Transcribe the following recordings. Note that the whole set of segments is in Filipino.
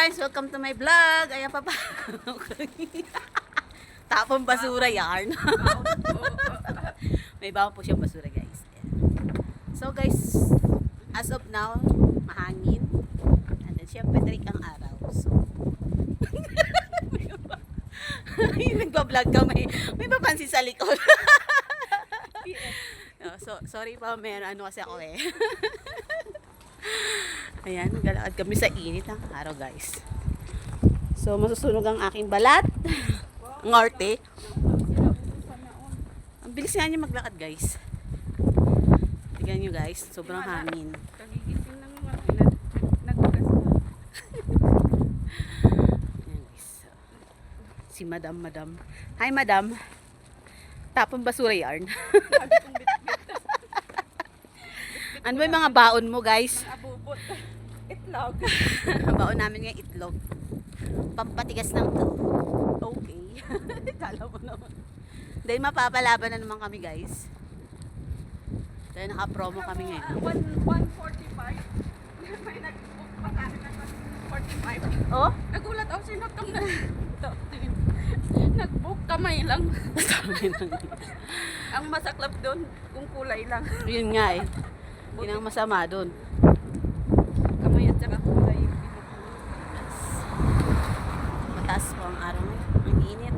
guys! Welcome to my vlog! Ayan pa. Tapong basura yarn. May bawang po siyang basura guys. Ayan. So guys, as of now, mahangin. And then syempre tarik ang araw. So, nagpa-vlog ka, may papansin sa likod. No, so, sorry pa, may ano kasi ako eh. Ayan, naglalakad kami sa init ng araw guys. So, masusunog ang aking balat. Ang arte. Ang bilis nga niya maglakad guys. Tignan nyo guys, sobrang hangin. Kagigising lang yung nagbugas na. Ayan guys. So, si madam. Hi madam. Tapon basura yarn. Ano ba yung mga baon mo guys? Abubot. Itlog. Baon namin ngayon itlog. Pampatigas ng to. Okay. Kala mo naman. Dahil mapapalaban na naman kami guys. Dahil naka-promo kami ngayon. 145. May nag-book pa sa akin ng 145. Oh? Nagulat ako sino itong nag-book kamay lang. Ang masaklap doon kung kulay lang. Yun nga eh. Yun ang masama doon. Kamay at saka kulay yung Mataas po ang araw ngayon. Ang init.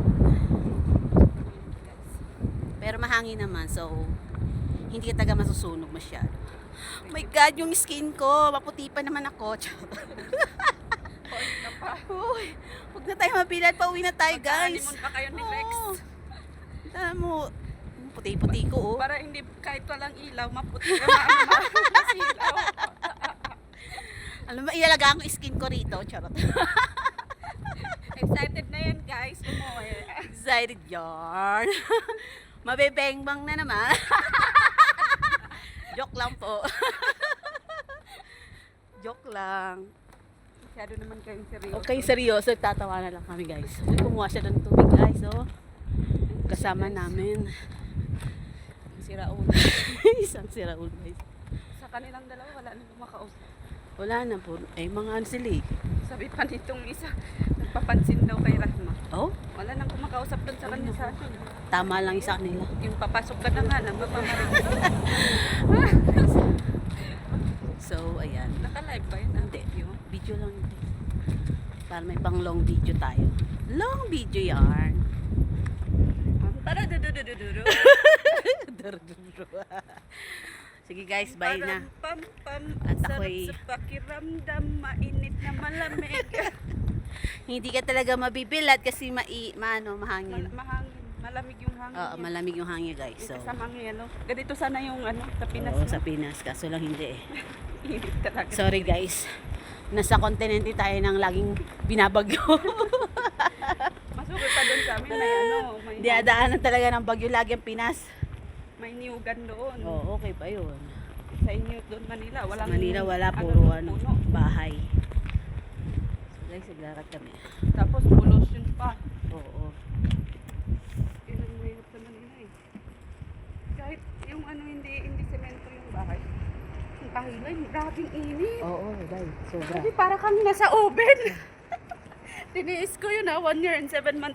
Pero mahangin naman. So, hindi ka taga masusunog masyado. Oh my God, yung skin ko. Maputi pa naman ako. Hoy na pa. Uy, huwag na tayo mapilan. Pauwi na tayo guys. Magka-honeymoon pa kayo ni Rex. Oo. Tama mo. Puti-puti ko oh. Para hindi kahit walang ilaw, maputi ka mas ilaw. Alam mo, ilalagaan ko yung skin ko rito. Charot. Excited na yan guys. Umuwi. Excited yarn. Mabebengbang na naman. Joke lang po. Joke lang. Masyado naman kayong seryoso. Okay, seryoso. Tatawa na lang kami guys. Uy, kumuha siya ng tubig guys. Oh. Kasama namin. Sira ulo. Isang sira ulo guys. Sa kanilang dalawa, wala nang kumakausap. Wala na po. Eh, mga ano sila eh. Sabi pa nitong isa, nagpapansin daw kay Rahma. Oh, Wala nang kumakausap doon sa kanya sa akin. tama lang yung sa kanila. Yung papasok ka na nga, nagpapamarinig. So, ayan. Naka-live ba yun? Hindi. Video lang hindi. Para may pang long video tayo. Long video yarn. Para dududududu. Sige guys, bye na. Pam pam. At Sarap ako'y- sa pakiramdam, mainit na malamig. Hindi ka talaga mabibilad kasi mahangin. Mahangin, malamig yung hangin. Oo, malamig yung hangin guys. So, Sa hangin, ano. Ganito sana yung ano, sa Pinas. oo, no? sa Pinas. Kaso lang hindi eh. Init talaga. Sorry guys. Nasa kontinente tayo ng laging binabagyo. Masugod pa doon sa amin, may ano, may, Diadaanan talaga ng bagyo lagi ang Pinas. may niyugan doon. Oo, okay pa yun. Sa inyo doon Manila, Sa walang Manila wala, puro ano, puno. bahay. So guys, naglakat kami. Tapos pollution pa. Oo. Yun ang mahirap sa Manila eh. Kahit yung ano hindi semento yung bahay. Yung kahilay, grabing init. Oo, guys. Sobra. Kasi para kami nasa oven. Tiniis ko yun 1 year and 7 months.